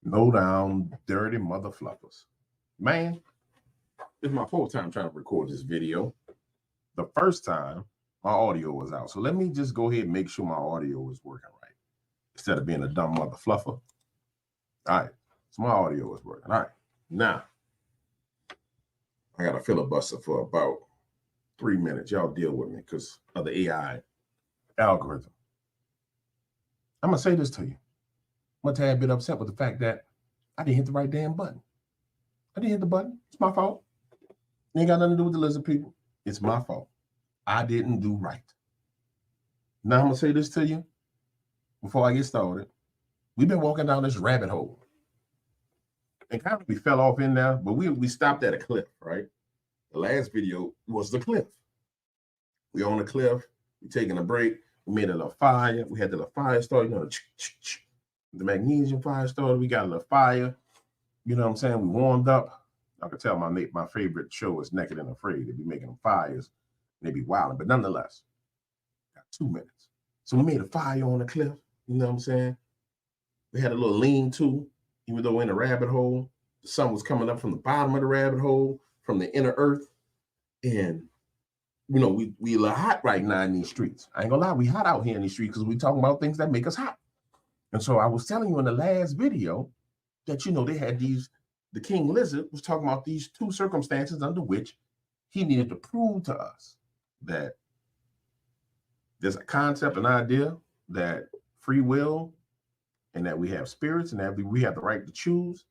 Low down, dirty mother fluffers. Man, it's my fourth time trying to record this video. The first time, my audio was out. So let me just go ahead and make sure my audio is working right. Instead of being a dumb mother fluffer. All right. So my audio is working. All right. Now, I got a filibuster for about 3 minutes. Y'all deal with me because of the AI algorithm. I'm going to say this to you. I'm a tad bit upset with the fact that I didn't hit the right damn button. I didn't hit the button. It's my fault. It ain't got nothing to do with the lizard people. It's my fault. I didn't do right. Now I'm going to say this to you before I get started. We've been walking down this rabbit hole. And kind of we fell off in there, but we stopped at a cliff, right? The last video was the cliff. We on the cliff. We taking a break. We made a little fire. We had the little fire started. You know, the magnesium fire started. We got a little fire. You know what I'm saying? We warmed up. I could tell my favorite show is Naked and Afraid. They be making them fires. They be wilding. But nonetheless, got 2 minutes. So we made a fire on the cliff. You know what I'm saying? We had a little lean-to, even though we're in a rabbit hole. The sun was coming up from the bottom of the rabbit hole, from the inner earth. And, you know, we a little hot right now in these streets. I ain't gonna lie, we hot out here in these streets because we talking about things that make us hot. And so I was telling you in the last video that, you know, they had the King Lizard was talking about these 2 circumstances under which he needed to prove to us that there's a concept, an idea that free will and that we have spirits and that we have the right to choose.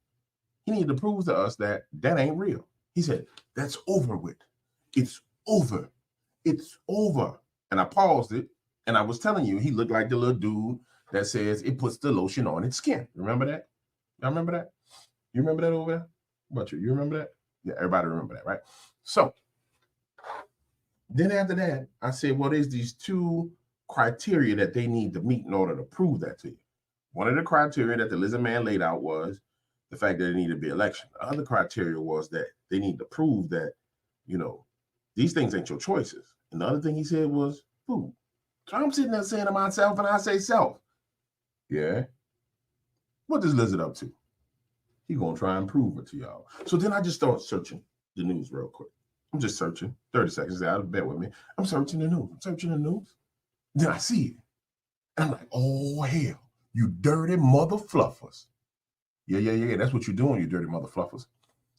He needed to prove to us that that ain't real. He said, that's over with. It's over. It's over. And I paused it and I was telling you, he looked like the little dude that says it puts the lotion on its skin. Remember that? Y'all remember that? You remember that over there? What about you? You remember that? Yeah, everybody remember that, right? So then after that, I said, well, there's these 2 criteria that they need to meet in order to prove that to you. One of the criteria that the lizard man laid out was the fact that there needed to be election. The other criteria was that they need to prove that, you know, these things ain't your choices. And the other thing he said was food. So I'm sitting there saying to myself, and I say, self, yeah, what this lizard up to? He gonna try and prove it to y'all. So then I just start searching the news real quick. I'm just searching, 30 seconds out, bear with me. I'm searching the news. Then I see it. And I'm like, oh, hell, you dirty mother fluffers. Yeah. That's what you're doing, you dirty mother fluffers.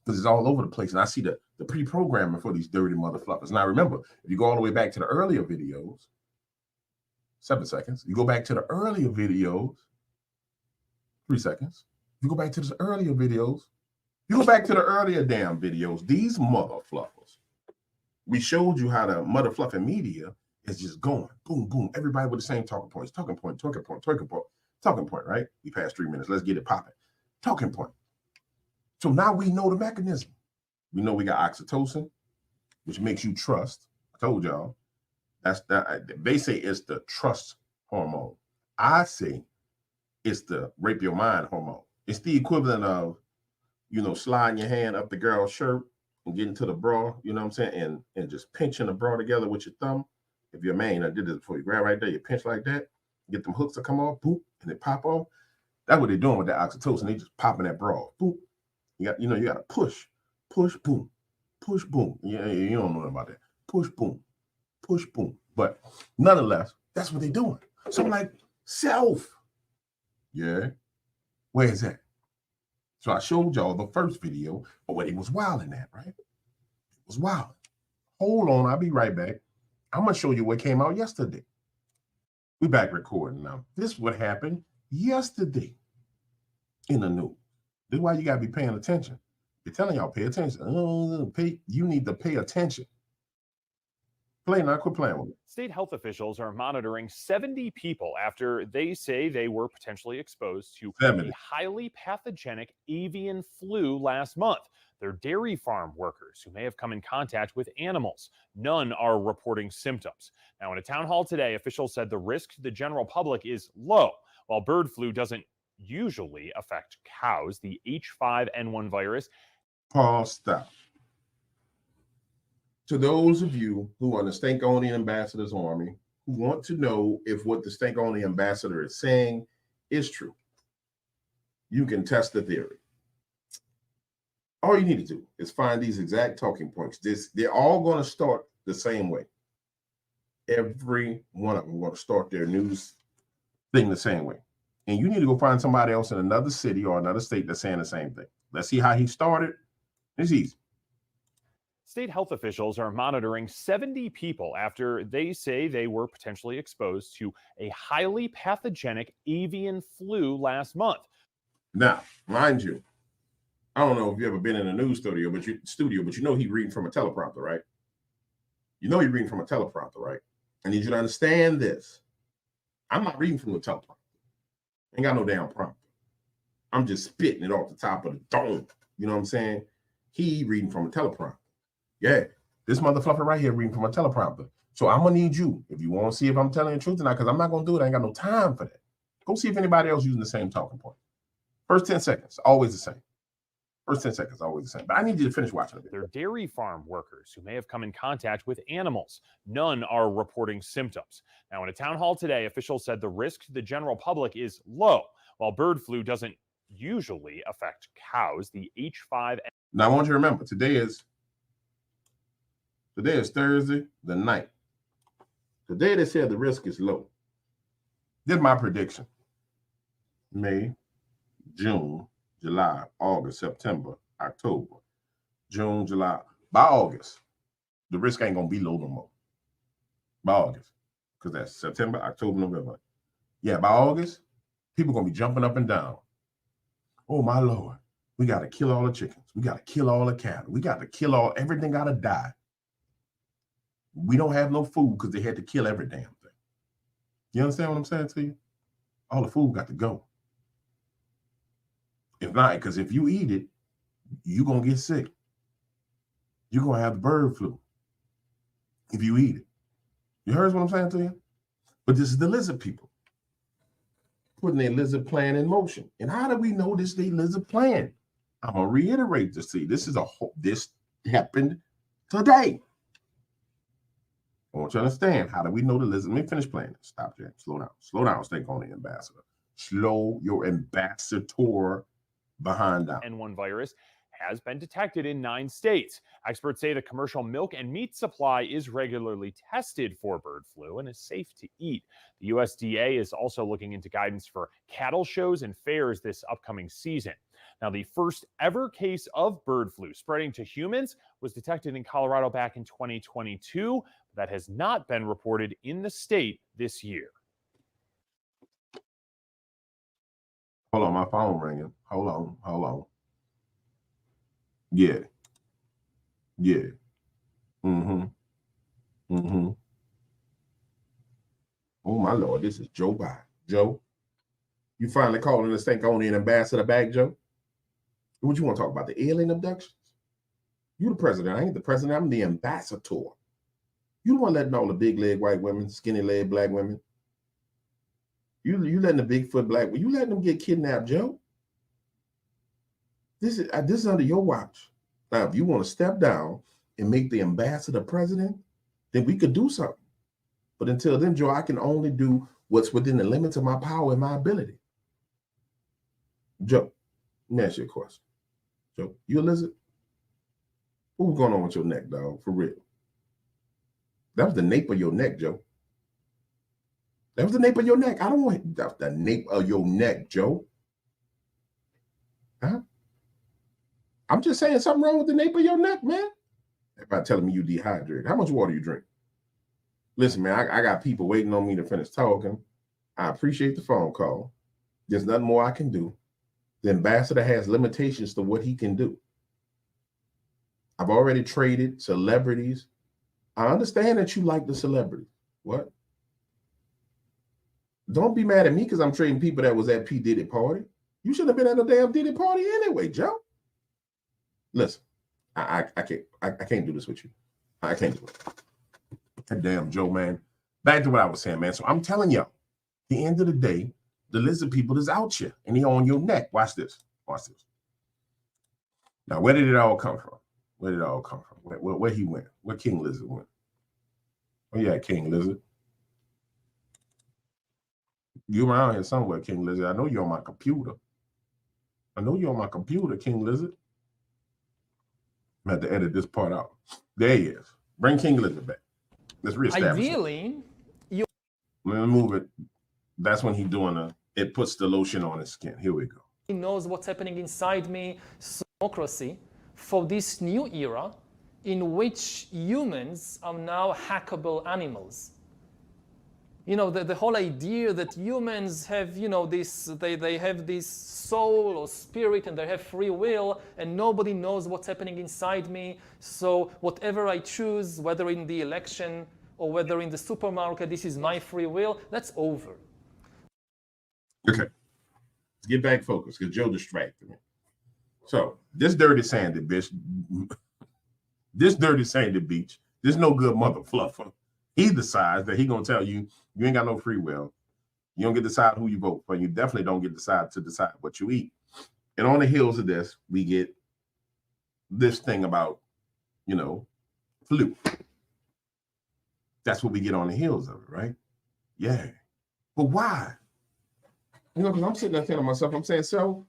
Because it's all over the place. And I see the pre-programming for these dirty mother fluffers. Now remember, if you go all the way back to the earlier videos, 7 seconds, you go back to the earlier videos, 3 seconds. You go back to the earlier videos. You go back to the earlier damn videos. These mother fluffers. We showed you how the mother fluffing media is just going boom, boom. Everybody with the same talking points. Talking point, right? We passed 3 minutes. Let's get it popping. Talking point. So now we know the mechanism. We know we got oxytocin, which makes you trust. I told y'all. They say it's the trust hormone. I say it's the rape your mind hormone. It's the equivalent of, you know, sliding your hand up the girl's shirt and getting to the bra, you know what I'm saying, and just pinching the bra together with your thumb. If you're a man, I did this before. You grab right there, you pinch like that, get them hooks to come off, boop, and they pop off. That's what they're doing with that oxytocin. They just popping that bra off, boop. You got to push, boom, push, boom. Yeah, you don't know about that. Push, boom. But nonetheless, that's what they're doing. So I'm like, self. Yeah. Where is that? So I showed y'all the first video of what he was wilding at, right? It was wilding. Hold on, I'll be right back. I'm going to show you what came out yesterday. We back recording now. This is what happened yesterday in the news. This is why you got to be paying attention. You're telling y'all, pay attention. You need to pay attention. Play now, quit playing with me. State health officials are monitoring 70 people after they say they were potentially exposed to a highly pathogenic avian flu last month. They're dairy farm workers who may have come in contact with animals. None are reporting symptoms. Now, in a town hall today, officials said the risk to the general public is low. While bird flu doesn't usually affect cows, the H5N1 virus. Pause, stop. To those of you who are in the Stankonia Ambassador's Army, who want to know if what the Stankonia Ambassador is saying is true, you can test the theory. All you need to do is find these exact talking points. They're all going to start the same way. Every one of them going to start their news thing the same way. And you need to go find somebody else in another city or another state that's saying the same thing. Let's see how he started. It's easy. State health officials are monitoring 70 people after they say they were potentially exposed to a highly pathogenic avian flu last month. Now, mind you, I don't know if you've ever been in a news studio, but you know he's reading from a teleprompter, right? You know he's reading from a teleprompter, right? I need you to understand this. I'm not reading from the teleprompter. Ain't got no damn prompter. I'm just spitting it off the top of the dome. You know what I'm saying? He reading from a teleprompter. Yeah, this motherfucker right here reading from a teleprompter. So I'm gonna need you, if you want to see if I'm telling the truth or not, because I'm not gonna do it. I ain't got no time for that. Go see if anybody else using the same talking point. First 10 seconds, always the same. First 10 seconds, always the same. But I need you to finish watching it. They're dairy farm workers who may have come in contact with animals. None are reporting symptoms. Now, in a town hall today, officials said the risk to the general public is low. While bird flu doesn't usually affect cows, the H5... Now, I want you to remember, today is Thursday, the 9th. Today they said the risk is low. This is my prediction. May, June, July, August, September, October, June, July. By August, the risk ain't going to be low no more. By August, because that's September, October, November. Yeah, by August, people going to be jumping up and down. Oh, my Lord. We got to kill all the chickens. We got to kill all the cattle. We got to kill everything got to die. We don't have no food because they had to kill every damn thing. You understand what I'm saying to you? All the food got to go. If not, because if you eat it, you're going to get sick. You're going to have the bird flu if you eat it. You heard what I'm saying to you? But this is the lizard people putting their lizard plan in motion. And how do we know this is their lizard plan? I'm going to reiterate this to you. This happened today. I want you to understand, how do we know the lizard? Let me finish playing this. Stop there. Slow down. Slow down, Stink on the ambassador. Slow your ambassador behind down. N1 virus has been detected in 9 states. Experts say the commercial milk and meat supply is regularly tested for bird flu and is safe to eat. The USDA is also looking into guidance for cattle shows and fairs this upcoming season. Now, the first ever case of bird flu spreading to humans was detected in Colorado back in 2022. That has not been reported in the state this year. Hold on, my phone ringing. Hold on. Yeah. Oh, my Lord, this is Joe Biden. Joe, you finally calling the Stank-Onian ambassador back, Joe? What you want to talk about, the alien abductions? You the president. I ain't the president. I'm the ambassador. You the one letting all the big leg white women, skinny leg black women. You letting the bigfoot black women, you letting them get kidnapped, Joe? This is under your watch. Now, if you want to step down and make the ambassador president, then we could do something. But until then, Joe, I can only do what's within the limits of my power and my ability. Joe, let me ask you a question. Joe, you a lizard? What was going on with your neck, dog? For real. That was the nape of your neck, Joe. That was the nape of your neck. I don't want that was the nape of your neck, Joe. Huh? I'm just saying something wrong with the nape of your neck, man. Everybody telling me you dehydrated. How much water you drink? Listen, man, I got people waiting on me to finish talking. I appreciate the phone call. There's nothing more I can do. The ambassador has limitations to what he can do. I've already traded celebrities. I understand that you like the celebrities. What? Don't be mad at me because I'm trading people that was at P. Diddy party. You shouldn't have been at a damn Diddy party anyway, Joe. Listen, I can't do this with you. I can't do it. God damn, Joe, man. Back to what I was saying, man. So I'm telling y'all, at the end of the day, the lizard people is out here and he on your neck. Watch this. Watch this. Now, where did it all come from? Where did it all come from? Where he went? Where King Lizard went? Oh, yeah, King Lizard. You around here somewhere, King Lizard. I know you're on my computer. I know you're on my computer, King Lizard. I had to edit this part out. There he is. Bring King Lizard back. Let's reestablish Ideally, it. Let me move it. That's when he's doing it puts the lotion on his skin. Here we go. he knows what's happening inside me. Democracy for this new era in which humans are now hackable animals. You know, the whole idea that humans have, you know, they have this soul or spirit and they have free will and nobody knows what's happening inside me. So whatever I choose, whether in the election or whether in the supermarket, this is my free will, that's over. Okay. Let's get back focused because Joe distracted me. So this dirty sandy bitch, this dirty sandy beach, this no good mother fluffer. He decides that he gonna tell you you ain't got no free will. You don't get to decide who you vote for. You definitely don't get to decide what you eat. And on the heels of this, we get this thing about, you know, flu. That's what we get on the heels of it, right? Yeah. But why? You know, because I'm sitting there telling myself, I'm saying, so,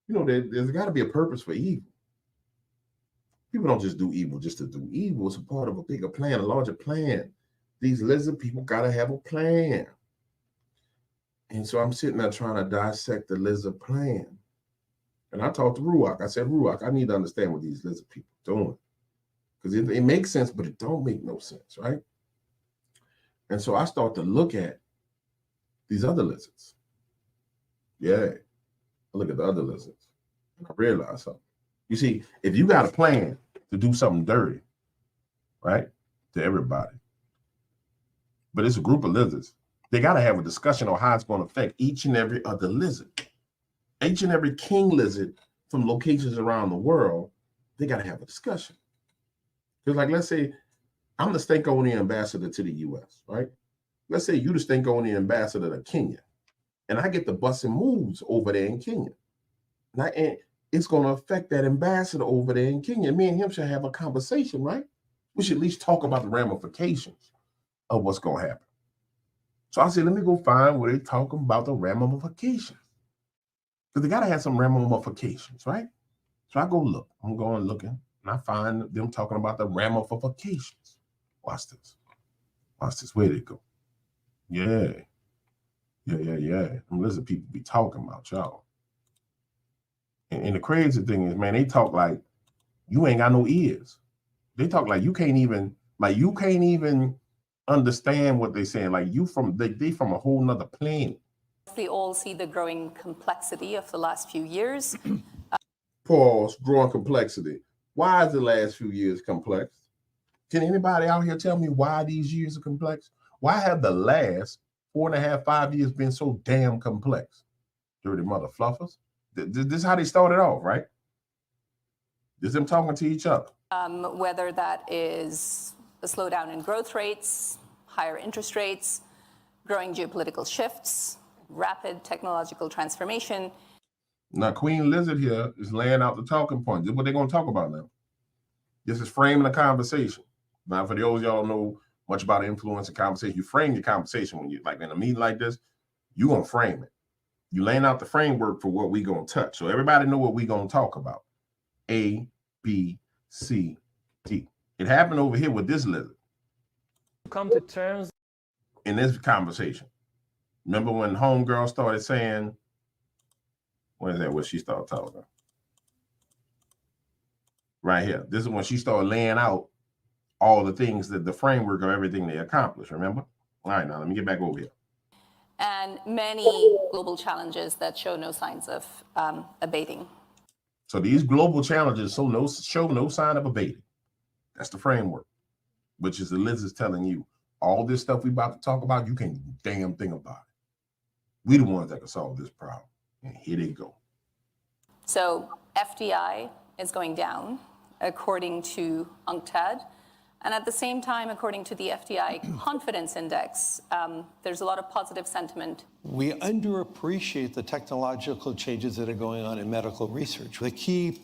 you know, there's got to be a purpose for evil. People don't just do evil just to do evil. It's a part of a bigger plan, a larger plan. These lizard people got to have a plan. And so I'm sitting there trying to dissect the lizard plan. And I talked to Ruach. I said, Ruach, I need to understand what these lizard people are doing. Because it makes sense, but it don't make no sense, right? And so I start to look at these other lizards. Yeah, I look at the other lizards. And I realize something. You see, if you got a plan to do something dirty, right, to everybody, but it's a group of lizards, they got to have a discussion on how it's going to affect each and every other lizard. Each and every king lizard from locations around the world, they got to have a discussion. Because, like, let's say I'm the Stankonia ambassador to the U.S., right? Let's say you the Stankonia ambassador to Kenya, and I get the busting moves over there in Kenya. And it's going to affect that ambassador over there in Kenya. Me and him should have a conversation, right? We should at least talk about the ramifications of what's going to happen. So I said, let me go find where they're talking about the ramifications. Because they got to have some ramifications, right? So I go look. I'm going looking, and I find them talking about the ramifications. Watch this. Watch this. Where'd it go? Yeah. Them lizard people be talking about y'all. And the crazy thing is, man, they talk like you ain't got no ears. They talk like you can't even understand what they're saying. Like they from a whole nother planet. We all see the growing complexity of the last few years. Pause, growing complexity. Why is the last few years complex? Can anybody out here tell me why these years are complex? Why have the last 4.5, 5 years been so damn complex? Dirty mother fluffers. This is how they started off, right? This is them talking to each other. Whether that is a slowdown in growth rates, higher interest rates, growing geopolitical shifts, rapid technological transformation. Now, Queen Lizard here is laying out the talking points. This is what they're going to talk about now. This is framing a conversation. Now, for those of y'all know much about influence and conversation, you frame your conversation when you like in a meeting like this, you're going to frame it. You laying out the framework for what we're going to touch. So everybody know what we're going to talk about. A, B, C, D. It happened over here with this lizard. Come to terms in this conversation. Remember when homegirl started saying, what is that? What she started talking? Right here. This is when she started laying out all the things that the framework of everything they accomplished. Remember? All right, now let me get back over here. And many global challenges that show no signs of abating. So these global challenges show no sign of abating. That's the framework, which is the lizards telling you all this stuff we about to talk about, you can't do a damn thing about it. We the ones that can solve this problem. And here they go. So FDI is going down, according to UNCTAD. And at the same time, according to the FDI Confidence Index, there's a lot of positive sentiment. We underappreciate the technological changes that are going on in medical research. The key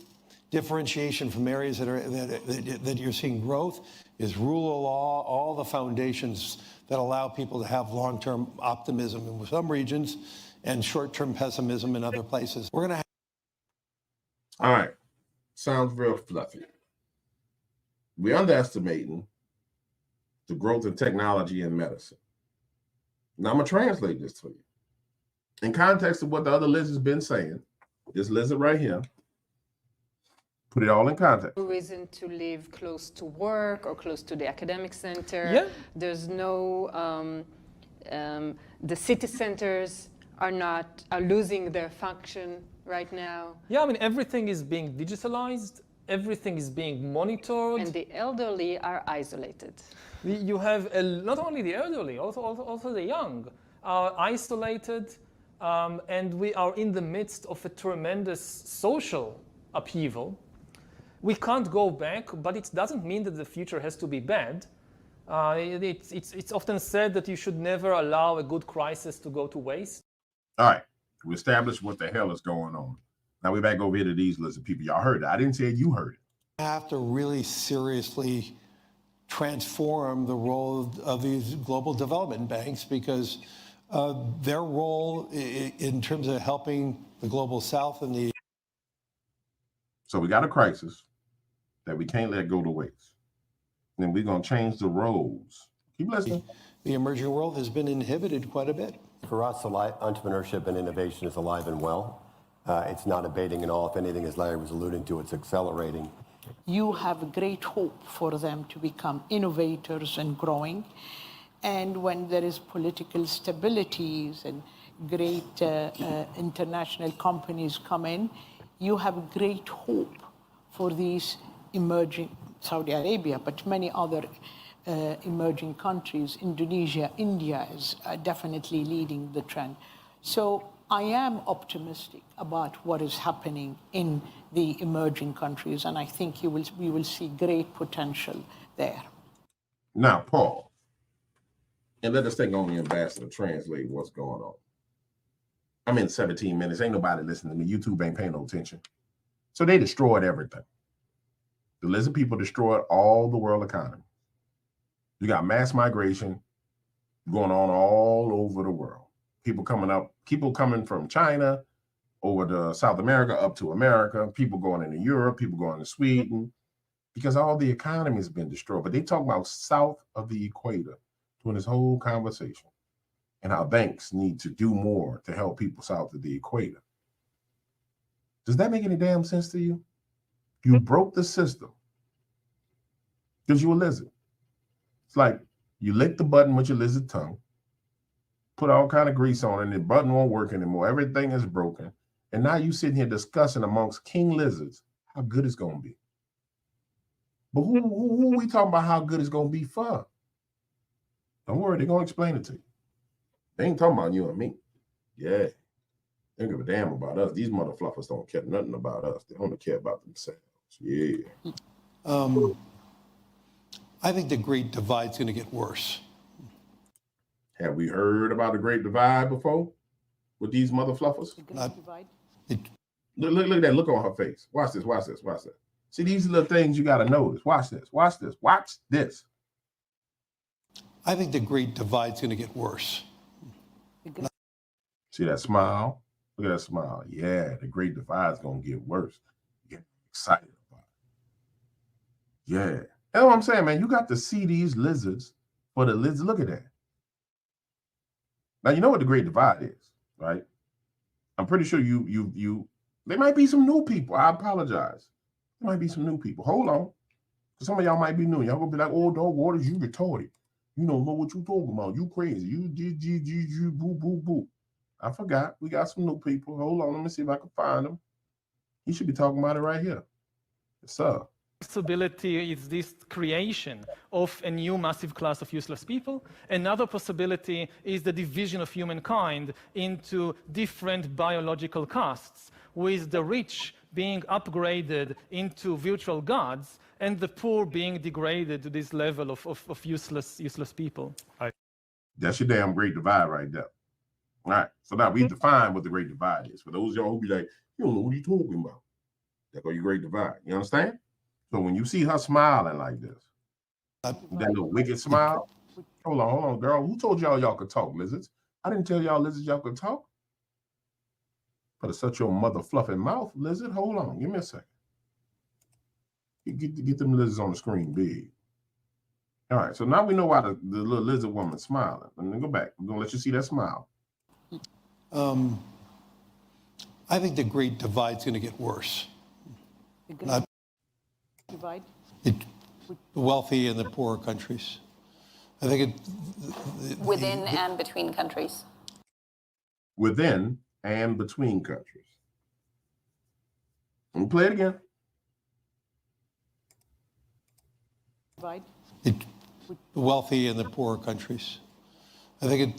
differentiation from areas that you're seeing growth is rule of law, all the foundations that allow people to have long-term optimism in some regions and short-term pessimism in other places. We're going to All right. Sounds real fluffy. We're underestimating the growth of technology in medicine. Now I'm going to translate this to you. In context of what the other lizard's been saying, this lizard right here, put it all in context. No reason to live close to work or close to the academic center. Yeah. There's no, the city centers are losing their function right now. Yeah, I mean, everything is being digitalized. Everything is being monitored. And the elderly are isolated. You have not only the elderly, also the young are isolated, and we are in the midst of a tremendous social upheaval. We can't go back, but it doesn't mean that the future has to be bad. It's often said that you should never allow a good crisis to go to waste. All right, we established what the hell is going on. Now we're back over here to these lizard people. Y'all heard it. I didn't say it, you heard it. You have to really seriously transform the role of these global development banks, because their role in terms of helping the global south and the... So we got a crisis that we can't let go to waste. Then we're going to change the roles. Keep listening. The emerging world has been inhibited quite a bit. For us, entrepreneurship and innovation is alive and well. It's not abating at all. If anything, as Larry was alluding to, it's accelerating. You have great hope for them to become innovators and growing. And when there is political stabilities and great international companies come in, you have great hope for these emerging, Saudi Arabia, but many other emerging countries. Indonesia, India is definitely leading the trend. So I am optimistic about what is happening in the emerging countries, and I think we will see great potential there. Now, Paul, and let us take on the ambassador translate what's going on. I'm in 17 minutes. Ain't nobody listening to me. YouTube ain't paying no attention. So they destroyed everything. The lizard people destroyed all the world economy. You got mass migration going on all over the world. People coming from China over to South America, up to America, people going into Europe, people going to Sweden, because all the economy has been destroyed. But they talk about south of the equator during this whole conversation, and how banks need to do more to help people south of the equator. Does that make any damn sense to you? You broke the system because you a lizard. It's like you lick the button with your lizard tongue, put all kind of grease on it, and the button won't work anymore. Everything is broken. And now you sitting here discussing amongst king lizards how good it's going to be. But who we talking about how good it's going to be for? Don't worry, they're going to explain it to you. They ain't talking about you and me. Yeah. They don't give a damn about us. These mother fluffers don't care nothing about us. They only care about themselves. Yeah. I think the Great Divide's going to get worse. Have we heard about the Great Divide before with these mother fluffers? The Great Divide. Look at that look on her face. Watch this, watch this, watch this. See, these are the things you got to notice. Watch this, watch this, watch this. I think the Great Divide's going to get worse. See that smile? Look at that smile. Yeah, the Great Divide's going to get worse. Get excited about it. Yeah. That's what I'm saying, man. You got to see these lizards for the lizards. Look at that. Now, you know what the Great Divide is, right? I'm pretty sure there might be some new people. I apologize. There might be some new people. Hold on. Some of y'all might be new. Y'all gonna be like, oh, dog, Waters, you retarded. You don't know what you talking about. You crazy. You boo, boo, boo. I forgot. We got some new people. Hold on. Let me see if I can find them. He should be talking about it right here. Yes, sir. Possibility is this creation of a new massive class of useless people. Another possibility is the division of humankind into different biological castes, with the rich being upgraded into virtual gods and the poor being degraded to this level of useless people. That's your damn Great Divide right there. All right. So now we define what the Great Divide is. For those of y'all who be like, you don't know what you're talking about. That's your Great Divide. You understand? So when you see her smiling like this, that little wicked smile, hold on, girl. Who told y'all could talk, lizards? I didn't tell y'all lizards y'all could talk. Gotta shut your mother fluffing mouth, lizard. Hold on, give me a second. Get them lizards on the screen big. All right, so now we know why the little lizard woman's smiling. Let me go back. We're gonna let you see that smile. I think the Great Divide's going to get worse. The Great Divide? The wealthy and the poorer countries. I think Within and between countries. Within and between countries. Let me play it again. Divide? The wealthy and the poorer countries. I think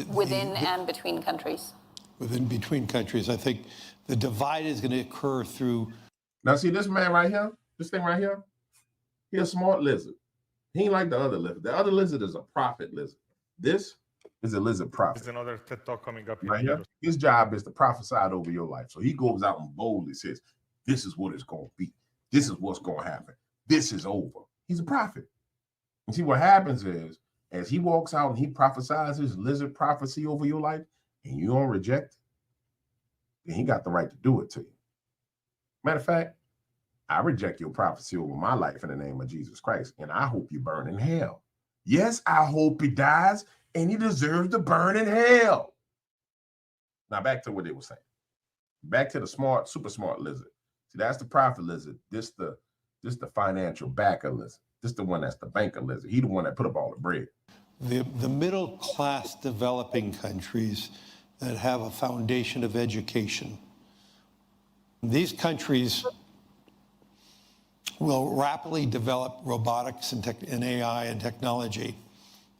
Within and between countries. Within between countries, I think the divide is going to occur through. Now, see this man right here, this thing right here. He's a smart lizard. He ain't like the other lizard. The other lizard is a prophet lizard. This is a lizard prophet. There's another TED Talk coming up. Right here. His job is to prophesy over your life. So he goes out and boldly says, this is what it's going to be. This is what's going to happen. This is over. He's a prophet. And see, what happens is, as he walks out and he prophesies his lizard prophecy over your life, and you don't reject it, then he got the right to do it to you. Matter of fact, I reject your prophecy over my life in the name of Jesus Christ, and I hope you burn in hell. Yes, I hope he dies, and he deserves to burn in hell. Now back to what they were saying. Back to the smart, super smart lizard. See, that's the prophet lizard. This the financial backer lizard. This the one that's the banker lizard. He the one that put up all the bread. The middle class developing countries that have a foundation of education. These countries will rapidly develop robotics and AI and technology.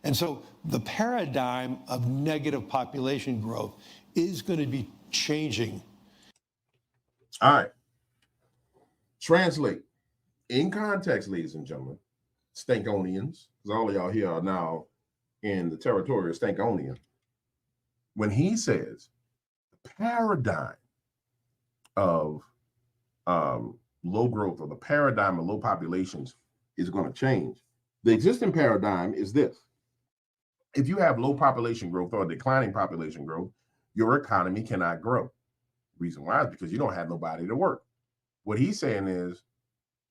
And so the paradigm of negative population growth is going to be changing. All right. Translate. In context, ladies and gentlemen, Stankonians, because all of y'all here are now in the territory of Stankonian. When he says the paradigm of low growth or the paradigm of low populations is going to change, the existing paradigm is this. If you have low population growth or declining population growth, your economy cannot grow. Reason why is because you don't have nobody to work. What he's saying is,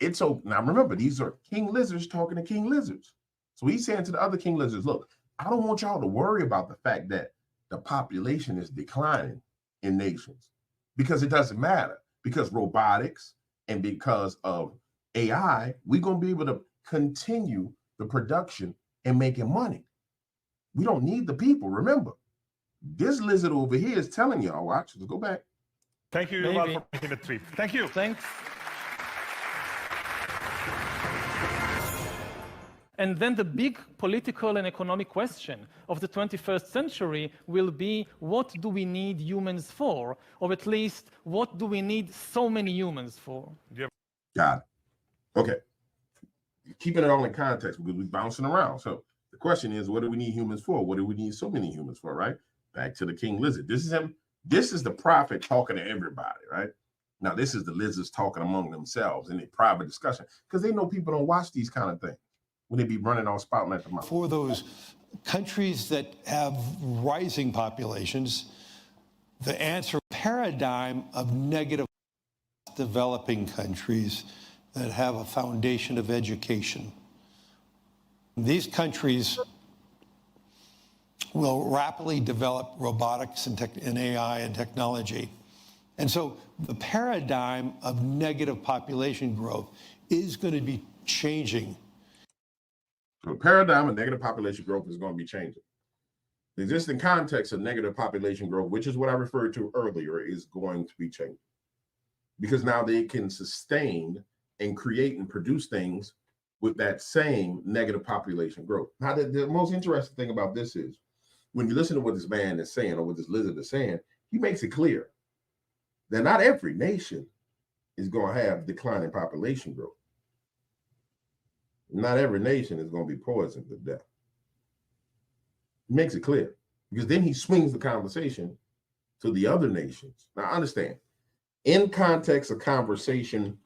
it's so now remember, these are king lizards talking to king lizards. So he's saying to the other king lizards, look, I don't want y'all to worry about the fact that the population is declining in nations, because it doesn't matter, because robotics and because of AI, we're going to be able to continue the production and making money. We don't need the people. Remember, this lizard over here is telling y'all, watch, let's go back. Thank you Yuval, for making the trip. Thank you. Thanks. And then the big political and economic question of the 21st century will be, what do we need humans for? Or at least, what do we need so many humans for? Got it. Okay. Keeping it all in context because we're bouncing around. So the question is, what do we need humans for? What do we need so many humans for, right? Back to the king lizard. This is him. This is the prophet talking to everybody, right? Now, this is the lizards talking among themselves in a private discussion because they know people don't watch these kind of things when they be running all spouting at the mouth. For those countries that have rising populations, the answer paradigm of negative developing countries that have a foundation of education. These countries will rapidly develop robotics and AI and technology. And so the paradigm of negative population growth is going to be changing. The paradigm of negative population growth is going to be changing. The existing context of negative population growth, which is what I referred to earlier, is going to be changing. Because now they can sustain and create and produce things with that same negative population growth. Now, the most interesting thing about this is when you listen to what this man is saying or what this lizard is saying, he makes it clear that not every nation is going to have declining population growth. Not every nation is going to be poisoned to death. He makes it clear because then he swings the conversation to the other nations. Now, understand, in context of conversation,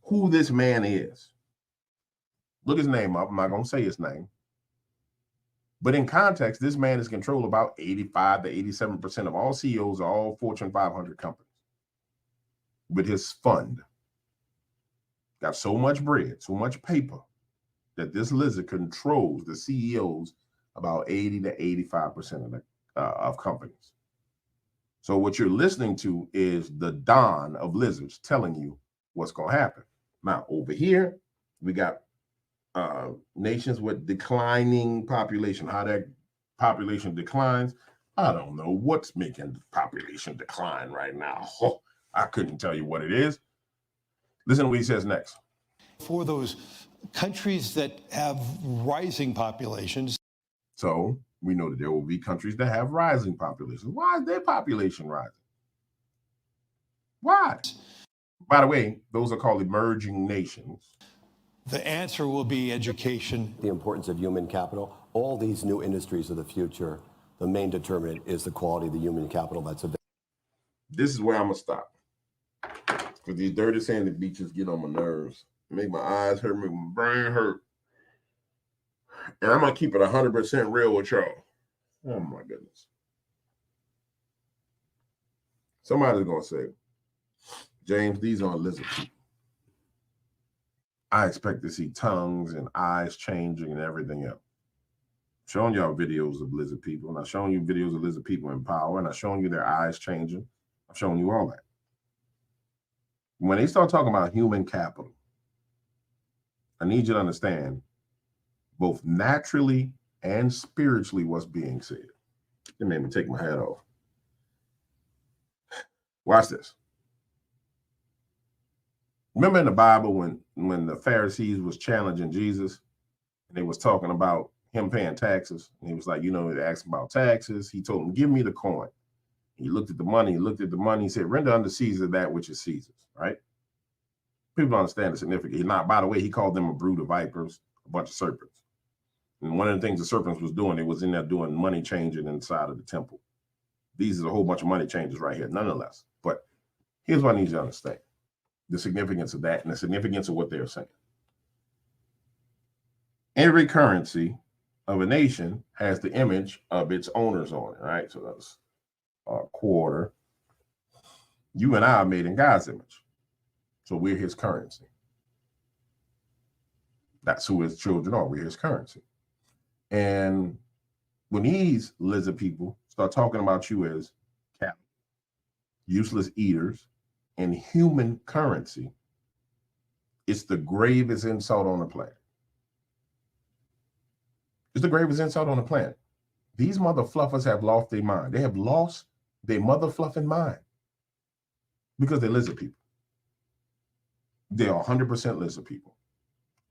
who this man is. Look his name up. I'm not going to say his name. But in context, this man is control about 85 to 87% of all CEOs of all Fortune 500 companies. With his fund, got so much bread, so much paper, that this lizard controls the CEOs about 80 to 85% of companies. So what you're listening to is the dawn of lizards telling you what's going to happen. Now, over here, we got nations with declining population. How that population declines, I don't know what's making the population decline right now. Oh, I couldn't tell you what it is. Listen to what he says next. For those countries that have rising populations. So we know that there will be countries that have rising populations. Why is their population rising? Why? By the way, those are called emerging nations. The answer will be education. The importance of human capital. All these new industries of the future, the main determinant is the quality of the human capital that's available. This is where I'm going to stop. Because these dirty sandy beaches get on my nerves. Make my eyes hurt, make my brain hurt. And I'm going to keep it 100% real with y'all. Oh, my goodness. Somebody's going to say, James, these aren't lizard people. I expect to see tongues and eyes changing and everything else. Showing y'all videos of lizard people, and I've shown you videos of lizard people in power, and I've shown you their eyes changing. I've shown you all that. When they start talking about human capital, I need you to understand both naturally and spiritually what's being said. It made me take my hat off. Watch this. Remember in the Bible when the Pharisees was challenging Jesus and they was talking about him paying taxes, and he was like, they asked about taxes. He told them, give me the coin. He looked at the money, he said, render unto Caesar that which is Caesar's, right? People don't understand the significance. By the way, he called them a brood of vipers, a bunch of serpents. And one of the things the serpents was doing, it was in there doing money changing inside of the temple. These is a whole bunch of money changes right here, nonetheless. But here's what I need you to understand. The significance of that and the significance of what they're saying. Every currency of a nation has the image of its owners on it, right? So that's a quarter. You and I are made in God's image. So we're his currency. That's who his children are. We're his currency. And when these lizard people start talking about you as cattle, useless eaters, and human currency, it's the gravest insult on the planet. It's the gravest insult on the planet. These mother fluffers have lost their mind. They have lost their mother fluffing mind because they're lizard people. They are 100% lizard people.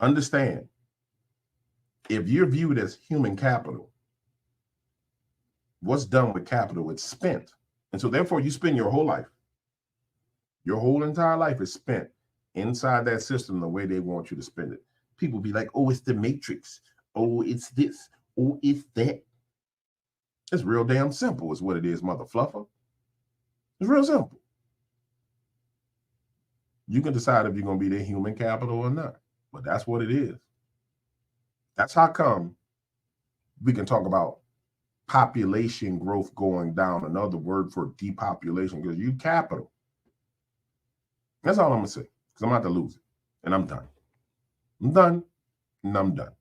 Understand, if you're viewed as human capital, what's done with capital, it's spent. And so therefore you spend your whole life. Your whole entire life is spent inside that system the way they want you to spend it. People be like, oh, it's the matrix. Oh, it's this. Oh, it's that. It's real damn simple is what it is, mother fluffer. It's real simple. You can decide if you're going to be their human capital or not. But that's what it is. That's how come we can talk about population growth going down, another word for depopulation, because you capital. That's all I'm going to say, because I'm about to lose it. And I'm done. I'm done, and I'm done.